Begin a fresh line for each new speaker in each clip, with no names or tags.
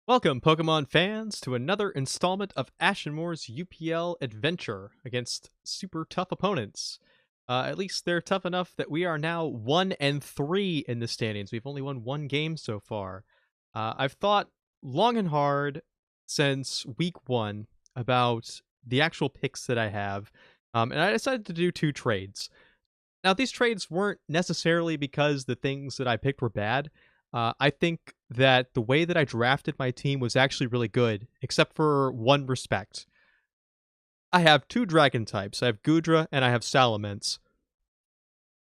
Welcome, Pokemon fans, to another installment of Ashenmore's UPL adventure against super tough opponents. At least they're tough enough that we are now 1-3 in the standings. We've only won one game so far. I've thought long and hard since week one about the actual picks that I have, and I decided to do two trades. Now, these trades weren't necessarily because the things that I picked were bad. I think that the way that I drafted my team was actually really good, except for one respect. I have two dragon types. I have Gudra and I have Salamence.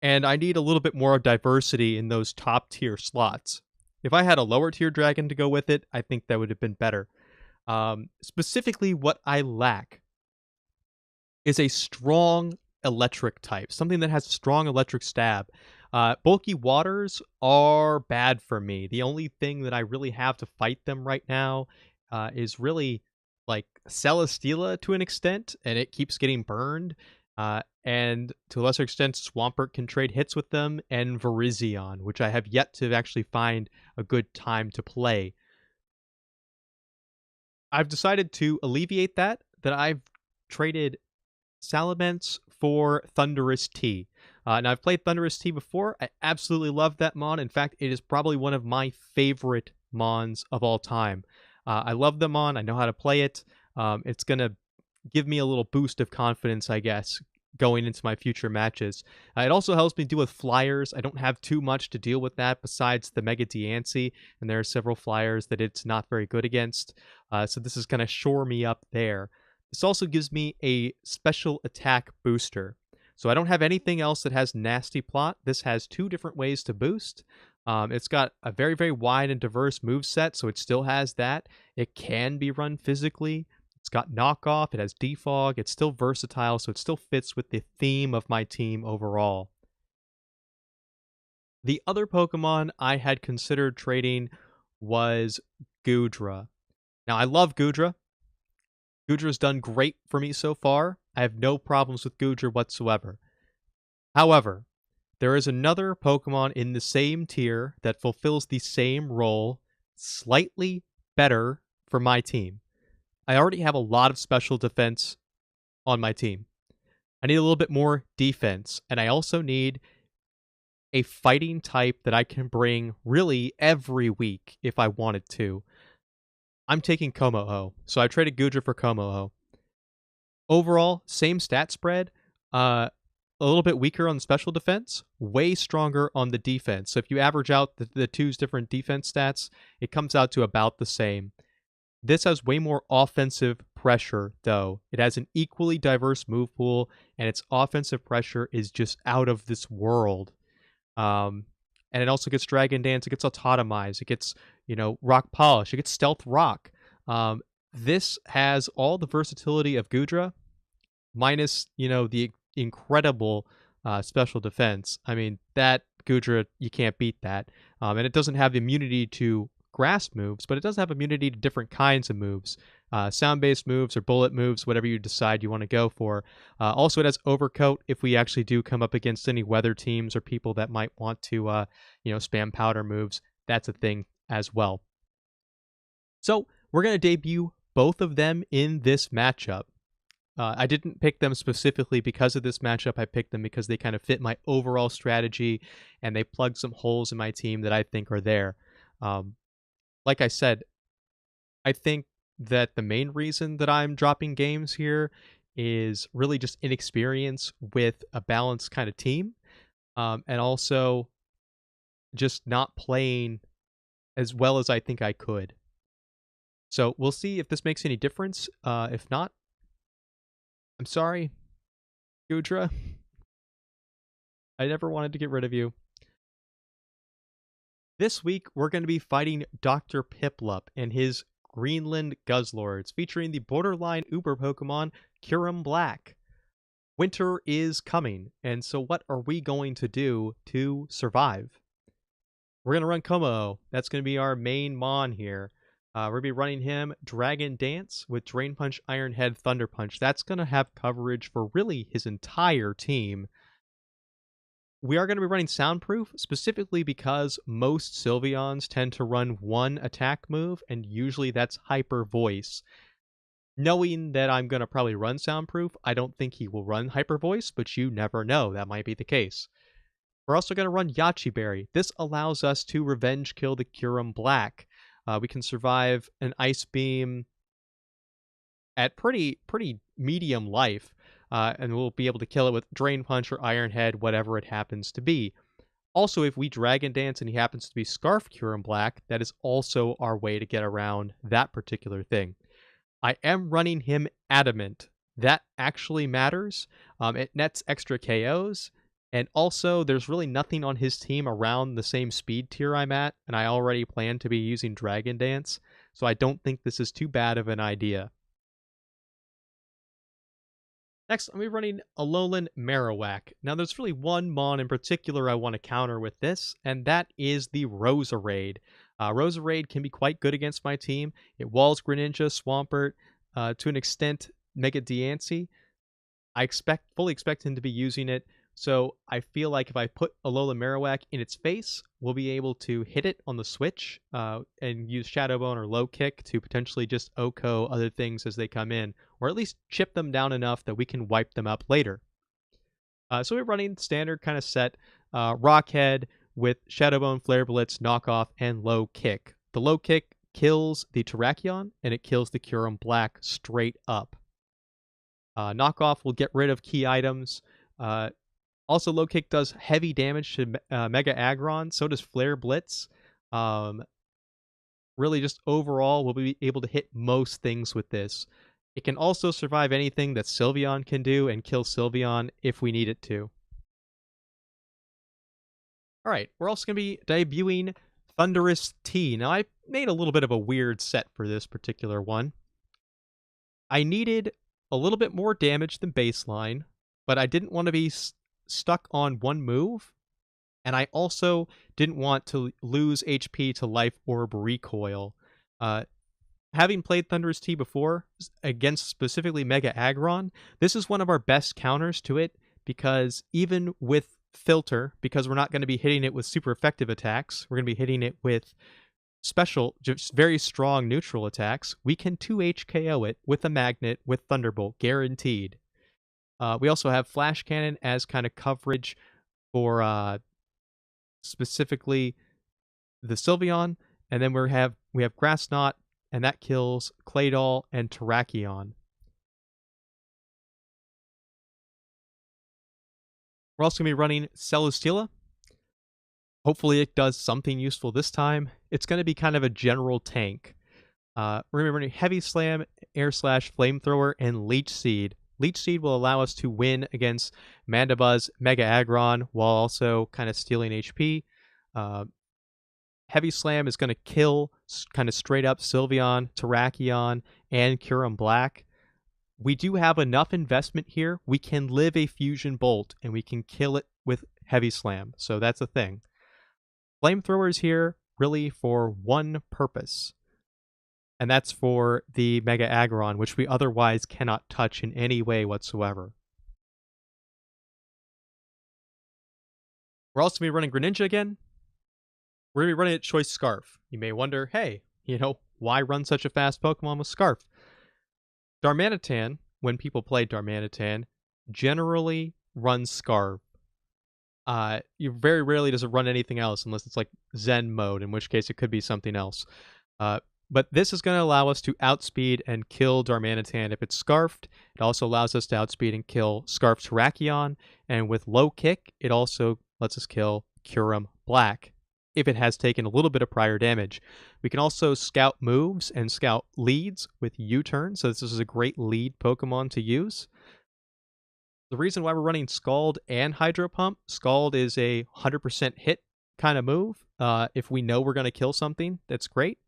And I need a little bit more diversity in those top tier slots. If I had a lower tier dragon to go with it, I think that would have been better. Specifically, what I lack is a strong electric type, something that has a strong electric stab. Bulky waters are bad for me. The only thing that I really have to fight them right now is really like Celesteela to an extent, and it keeps getting burned. And to a lesser extent, Swampert can trade hits with them, and Virizion, which I have yet to actually find a good time to play. I've decided to alleviate that I've traded Salamence for Thunderous Tea. Now, I've played Thunderous Tea before. I absolutely love that mon. In fact, it is probably one of my favorite mons of all time. I love the mon. I know how to play it. It's going to give me a little boost of confidence, I guess, going into my future matches. It also helps me deal with flyers. I don't have too much to deal with that besides the Mega Diancie, and there are several flyers that it's not very good against. So this is going to shore me up there. This also gives me a special attack booster. So I don't have anything else that has nasty plot. This has two different ways to boost. It's got a very, very wide and diverse move set, so it still has that. It can be run physically. It's got knockoff. It has defog. It's still versatile, so it still fits with the theme of my team overall. The other Pokemon I had considered trading was Gudra. Now, I love Gudra. Gudra's done great for me so far. I have no problems with Gudra whatsoever. However, there is another Pokemon in the same tier that fulfills the same role slightly better for my team. I already have a lot of special defense on my team. I need a little bit more defense, and I also need a fighting type that I can bring really every week if I wanted to. I'm taking Komo-o, so I traded Gudra for Komo-o. Overall, same stat spread, a little bit weaker on the special defense, way stronger on the defense. So if you average out the two's different defense stats, it comes out to about the same. This has way more offensive pressure, though. It has an equally diverse move pool, and its offensive pressure is just out of this world. And it also gets Dragon Dance, it gets Autotomize, it gets, Rock Polish, it gets Stealth Rock. This has all the versatility of Gudra, minus, the incredible special defense. I mean, that Gudra, you can't beat that. And it doesn't have immunity to grass moves, but it does have immunity to different kinds of moves. Sound-based moves or bullet moves, whatever you decide you want to go for. Also, it has Overcoat if we actually do come up against any weather teams or people that might want to, spam powder moves. That's a thing as well. So, we're going to debut both of them in this matchup. I didn't pick them specifically because of this matchup. I picked them because they kind of fit my overall strategy, and they plug some holes in my team that I think are there. Like I said, I think that the main reason that I'm dropping games here is really just inexperience with a balanced kind of team, and also just not playing as well as I think I could. So we'll see if this makes any difference. If not, I'm sorry, Gudra. I never wanted to get rid of you. This week, we're going to be fighting Dr. Piplup and his Greenland Guzzlords, featuring the borderline Uber Pokemon Kyurem Black. Winter is coming, and so what are we going to do to survive? We're going to run Komo-o. That's going to be our main mon here. We're going to be running him Dragon Dance with Drain Punch, Iron Head, Thunder Punch. That's going to have coverage for really his entire team. we are going to be running Soundproof, specifically because most Sylveons tend to run one attack move, and usually that's Hyper Voice. Knowing that I'm going to probably run Soundproof, I don't think he will run Hyper Voice, but you never know. That might be the case. We're also going to run Yachi Berry. This allows us to revenge kill the Kyurem Black. We can survive an Ice Beam at pretty medium life, and we'll be able to kill it with Drain Punch or Iron Head, whatever it happens to be. Also, if we Dragon Dance and he happens to be Scarf Kyurem Black, that is also our way to get around that particular thing. I am running him Adamant. That actually matters. It nets extra KOs, and also there's really nothing on his team around the same speed tier I'm at, and I already plan to be using Dragon Dance, so I don't think this is too bad of an idea. Next, I'm going to be running Alolan Marowak. Now, there's really one Mon in particular I want to counter with this, and that is the Roserade. Roserade can be quite good against my team. It walls Greninja, Swampert, to an extent, Mega Diancie. I fully expect him to be using it, so I feel like if I put Alolan Marowak in its face, we'll be able to hit it on the switch and use Shadow Bone or Low Kick to potentially just OHKO other things as they come in, or at least chip them down enough that we can wipe them up later. So we're running standard kind of set Rockhead with Shadow Bone, Flare Blitz, Knockoff, and Low Kick. The Low Kick kills the Terrakion, and it kills the Kyurem Black straight up. Knockoff will get rid of key items. Also, Low Kick does heavy damage to Mega Aggron. So does Flare Blitz. Really, just overall, we'll be able to hit most things with this. It can also survive anything that Sylveon can do and kill Sylveon if we need it to. Alright, we're also going to be debuting Thundurus T. Now, I made a little bit of a weird set for this particular one. I needed a little bit more damage than baseline, but I didn't want to be stuck on one move, and I also didn't want to lose HP to Life Orb Recoil. Having played Thundurus T before, against specifically Mega Aggron, this is one of our best counters to it, because even with Filter, because we're not going to be hitting it with super effective attacks, we're going to be hitting it with special, just very strong neutral attacks, we can 2H KO it with a Magnet with Thunderbolt, guaranteed. We also have Flash Cannon as kind of coverage for specifically the Sylveon, and then we have Grass Knot, and that kills Claydol and Terrakion. We're also going to be running Celesteela. Hopefully it does something useful this time. It's going to be kind of a general tank. We're going to be running Heavy Slam, Air Slash, Flamethrower, and Leech Seed. Leech Seed will allow us to win against Mandibuzz, Mega Aggron, while also kind of stealing HP. Heavy Slam is going to kill kind of straight up Sylveon, Terrakion, and Kyurem Black. We do have enough investment here. We can live a Fusion Bolt, and we can kill it with Heavy Slam. So that's a thing. Flamethrower is here really for one purpose, and that's for the Mega Aggron, which we otherwise cannot touch in any way whatsoever. We're also going to be running Greninja again. We're going to be running it Choice Scarf. You may wonder, hey, why run such a fast Pokemon with Scarf? Darmanitan, when people play Darmanitan, generally runs Scarf. You very rarely does it run anything else unless it's like Zen mode, in which case it could be something else. But this is going to allow us to outspeed and kill Darmanitan if it's Scarfed. It also allows us to outspeed and kill Scarfed Terrakion. And with Low Kick, it also lets us kill Kyurem Black if it has taken a little bit of prior damage. We can also scout moves and scout leads with U-Turn, so this is a great lead Pokemon to use. The reason why we're running Scald and Hydro Pump, Scald is a 100% hit kind of move. If we know we're going to kill something, that's great.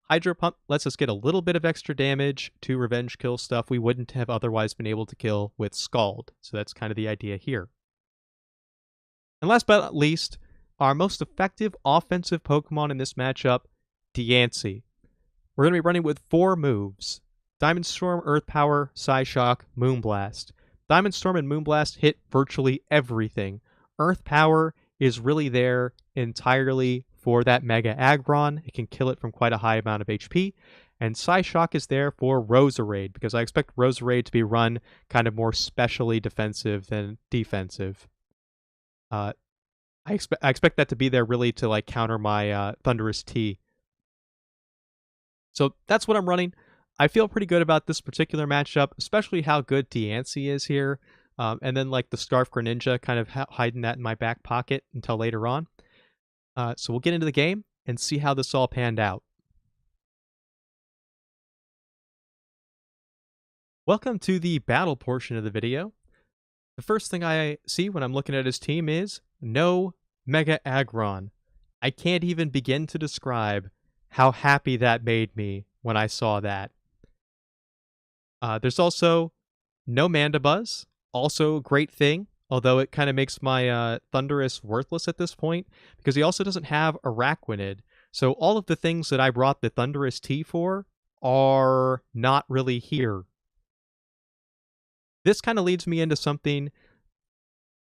Hydro Pump lets us get a little bit of extra damage to revenge kill stuff we wouldn't have otherwise been able to kill with Scald. So that's kind of the idea here. And last but not least, our most effective offensive Pokemon in this matchup, Diancie. We're going to be running with 4 moves: Diamond Storm, Earth Power, Psyshock, Moonblast. Diamond Storm and Moonblast hit virtually everything. Earth Power is really there entirely for that Mega Aggron. It can kill it from quite a high amount of HP. And Psyshock is there for Roserade, because I expect Roserade to be run kind of more specially defensive than defensive. I expect that to be there really to like counter my Thunderous T. So that's what I'm running. I feel pretty good about this particular matchup, especially how good Diancie is here. And then like the Scarf Greninja, kind of hiding that in my back pocket until later on. So we'll get into the game and see how this all panned out. Welcome to the battle portion of the video. The first thing I see when I'm looking at his team is no Mega Aggron. I can't even begin to describe how happy that made me when I saw that. There's also no Mandibuzz, also a great thing, although it kind of makes my Thundurus worthless at this point, because he also doesn't have Araquanid. So all of the things that I brought the Thundurus T for are not really here. This kind of leads me into something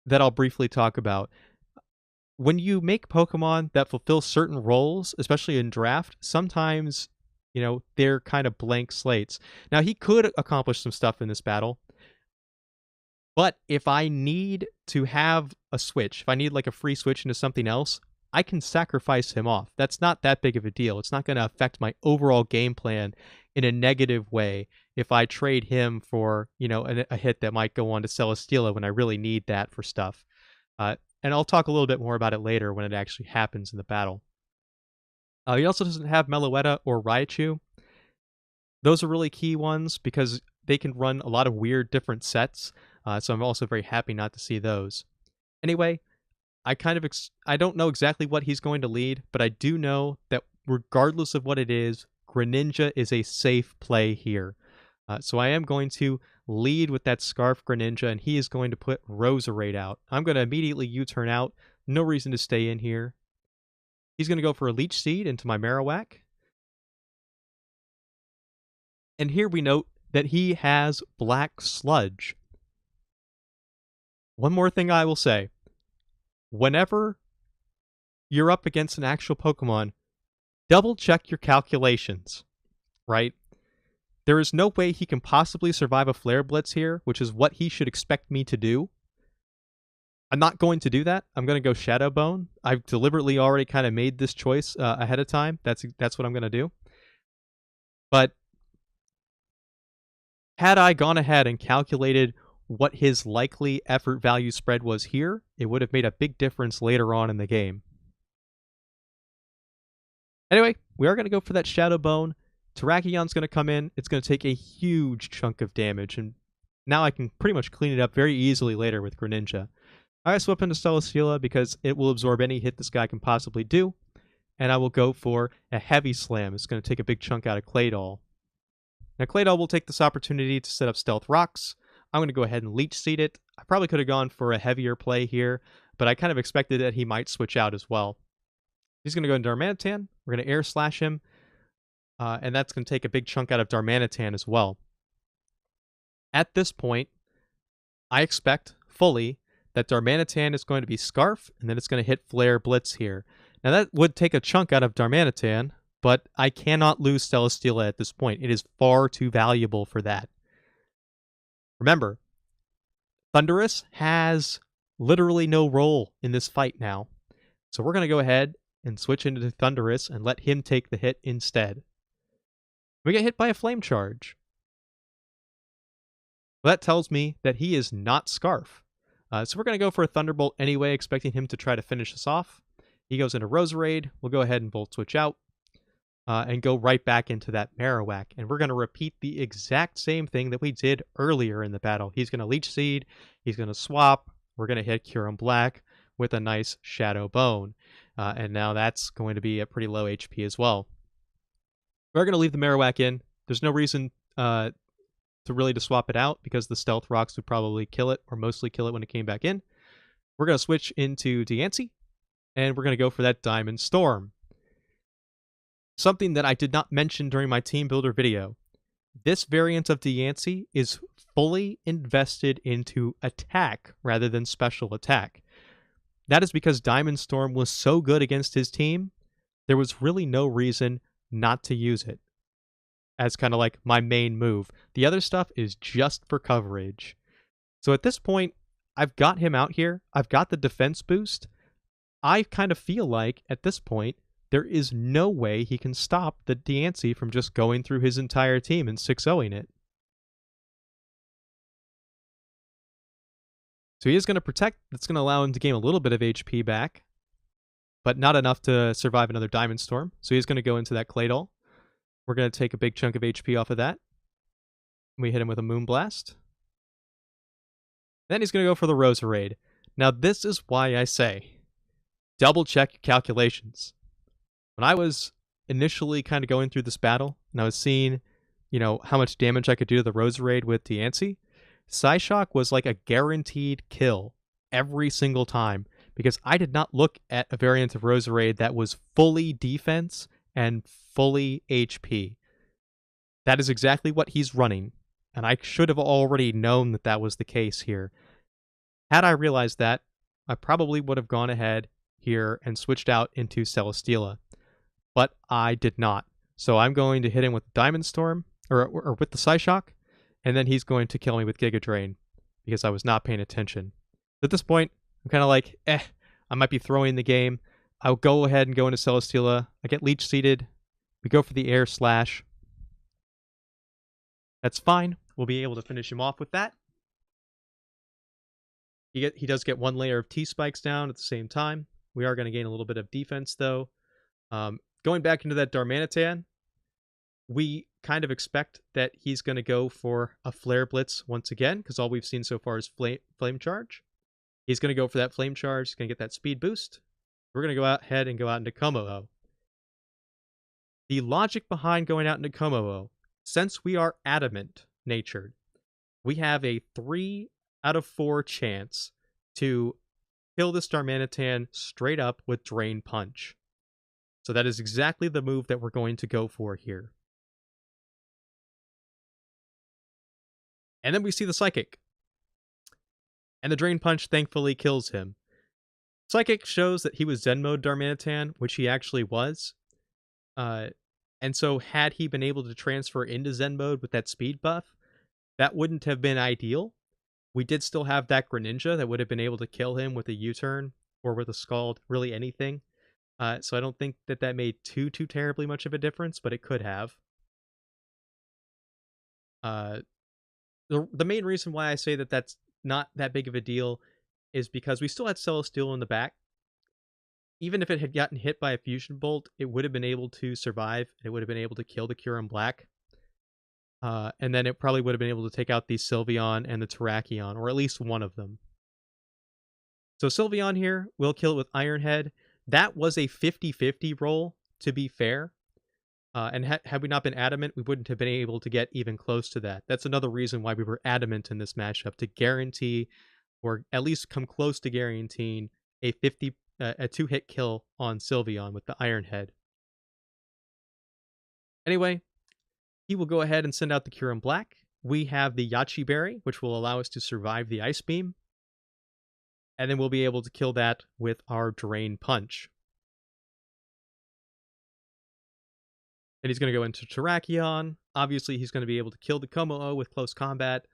that I'll briefly talk about. When you make Pokemon that fulfill certain roles, especially in draft, sometimes, you know, they're kind of blank slates. Now, he could accomplish some stuff in this battle, but if I need to have a switch, if I need like a free switch into something else, I can sacrifice him off. That's not that big of a deal. It's not going to affect my overall game plan in a negative way if I trade him for, you know, a hit that might go on to Celesteela when I really need that for stuff. And I'll talk a little bit more about it later when it actually happens in the battle. He also doesn't have Meloetta or Raichu. Those are really key ones because they can run a lot of weird different sets. So I'm also very happy not to see those. Anyway, I don't know exactly what he's going to lead, but I do know that regardless of what it is, Greninja is a safe play here. So I am going to lead with that Scarf Greninja, and he is going to put Roserade out. I'm going to immediately U-turn out. No reason to stay in here. He's going to go for a Leech Seed into my Marowak. And here we note that he has Black Sludge. One more thing I will say. Whenever you're up against an actual Pokemon, double check your calculations, right? There is no way he can possibly survive a Flare Blitz here, which is what he should expect me to do. I'm not going to do that. I'm going to go Shadow Bone. I've deliberately already kind of made this choice ahead of time. That's what I'm going to do. But had I gone ahead and calculated what his likely effort value spread was here, it would have made a big difference later on in the game. Anyway, we are going to go for that Shadow Bone. Terrakion's going to come in. It's going to take a huge chunk of damage, and now I can pretty much clean it up very easily later with Greninja. I swap into Celesteela because it will absorb any hit this guy can possibly do, and I will go for a Heavy Slam. It's going to take a big chunk out of Claydol. Now Claydol will take this opportunity to set up Stealth Rocks. I'm going to go ahead and Leech Seed it. I probably could have gone for a heavier play here, but I kind of expected that he might switch out as well. He's going to go into Darmanitan. We're going to Air Slash him. And that's going to take a big chunk out of Darmanitan as well. At this point, I expect fully that Darmanitan is going to be Scarf, and then it's going to hit Flare Blitz here. Now that would take a chunk out of Darmanitan, but I cannot lose Celesteela at this point. It is far too valuable for that. Remember, Thundurus has literally no role in this fight now. So we're going to go ahead and switch into Thundurus and let him take the hit instead. We get hit by a Flame Charge. Well, that tells me that he is not Scarf. So we're going to go for a Thunderbolt anyway, expecting him to try to finish us off. He goes into Roserade. We'll go ahead and Volt Switch out and go right back into that Marowak. And we're going to repeat the exact same thing that we did earlier in the battle. He's going to Leech Seed. He's going to swap. We're going to hit Kyurem Black with a nice Shadow Bone. And now that's going to be a pretty low HP as well. We're going to leave the Marowak in. There's no reason to swap it out because the Stealth Rocks would probably kill it, or mostly kill it when it came back in. We're going to switch into Diancie, and we're going to go for that Diamond Storm. Something that I did not mention during my Team Builder video. This variant of Diancie is fully invested into attack rather than special attack. That is because Diamond Storm was so good against his team, there was really no reason not to use it as kind of like my main move. The other stuff is just for coverage. So at this point, I've got him out here. I've got the defense boost. I kind of feel like at this point, there is no way he can stop the Diancie from just going through his entire team and 6-0ing it. So he is going to protect. That's going to allow him to gain a little bit of HP back, but not enough to survive another Diamond Storm. So he's going to go into that Claydol. We're going to take a big chunk of HP off of that. We hit him with a Moonblast. Then he's going to go for the Roserade. Now this is why I say, double check your calculations. When I was initially kind of going through this battle, and I was seeing, how much damage I could do to the Roserade with Diancie, Psyshock was like a guaranteed kill every single time, because I did not look at a variant of Roserade that was fully defense and fully HP. That is exactly what he's running, and I should have already known that that was the case here. Had I realized that, I probably would have gone ahead here and switched out into Celesteela, but I did not. So I'm going to hit him with Diamond Storm, or with the Psyshock, and then he's going to kill me with Giga Drain, because I was not paying attention. At this point, I'm kind of like, I might be throwing the game. I'll go ahead and go into Celesteela. I get Leech Seeded. We go for the Air Slash. That's fine. We'll be able to finish him off with that. He does get one layer of T-Spikes down at the same time. We are going to gain a little bit of defense, though. Going back into that Darmanitan, we kind of expect that he's going to go for a Flare Blitz once again, because all we've seen so far is Flame Charge. He's going to go for that Flame Charge. He's going to get that speed boost. We're going to go ahead and go out into Komo-o. The logic behind going out into Komo-o, since we are adamant-natured, we have a 3 out of 4 chance to kill this Darmanitan straight up with Drain Punch. So that is exactly the move that we're going to go for here. And then we see the Psychic. And the Drain Punch thankfully kills him. Psychic shows that he was Zen Mode Darmanitan, which he actually was. And so had he been able to transfer into Zen Mode with that speed buff, that wouldn't have been ideal. We did still have that Greninja that would have been able to kill him with a U-turn or with a Scald, really anything. So I don't think that made too terribly much of a difference, but it could have. The main reason why I say that that's not that big of a deal is because we still had Celesteela in the back. Even if it had gotten hit by a Fusion Bolt, it would have been able to survive. It would have been able to kill the Kyurem Black. And then it probably would have been able to take out the Sylveon and the Terrakion, or at least one of them. So Sylveon here, we'll kill it with Iron Head. That was a 50-50 roll, to be fair. And had we not been adamant, we wouldn't have been able to get even close to that. That's another reason why we were adamant in this matchup, to guarantee, or at least come close to guaranteeing, a 2-hit kill on Sylveon with the Iron Head. Anyway, he will go ahead and send out the Kyurem Black. We have the Yachi Berry, which will allow us to survive the Ice Beam. And then we'll be able to kill that with our Drain Punch. And he's going to go into Terrakion. Obviously, he's going to be able to kill the Komo-o with close combat.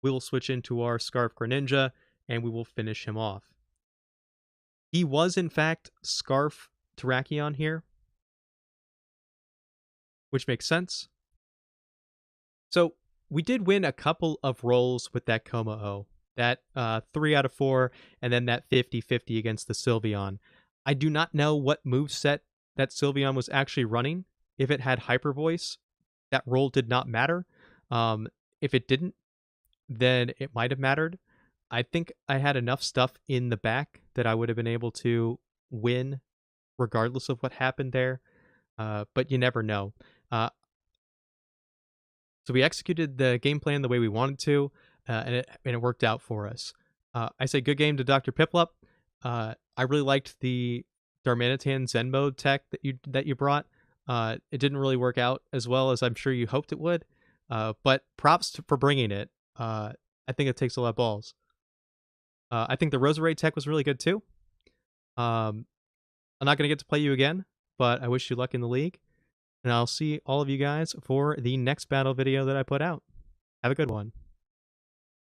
We will switch into our Scarf Greninja, and we will finish him off. He was, in fact, Scarf Terrakion here, which makes sense. So we did win a couple of rolls with that Komo-o. That 3 out of 4, and then that 50-50 against the Sylveon. I do not know what moveset that Sylveon was actually running. If it had Hyper Voice, that roll did not matter. If it didn't, then it might have mattered. I think I had enough stuff in the back that I would have been able to win regardless of what happened there. But you never know. So we executed the game plan the way we wanted to, and it worked out for us. I say good game to Dr. Piplup. I really liked the Darmanitan Zen Mode tech that you brought. It didn't really work out as well as I'm sure you hoped it would, but props for bringing it. I think it takes a lot of balls. I think the Roserade tech was really good too. I'm not going to get to play you again, but I wish you luck in the league. And I'll see all of you guys for the next battle video that I put out. Have a good one.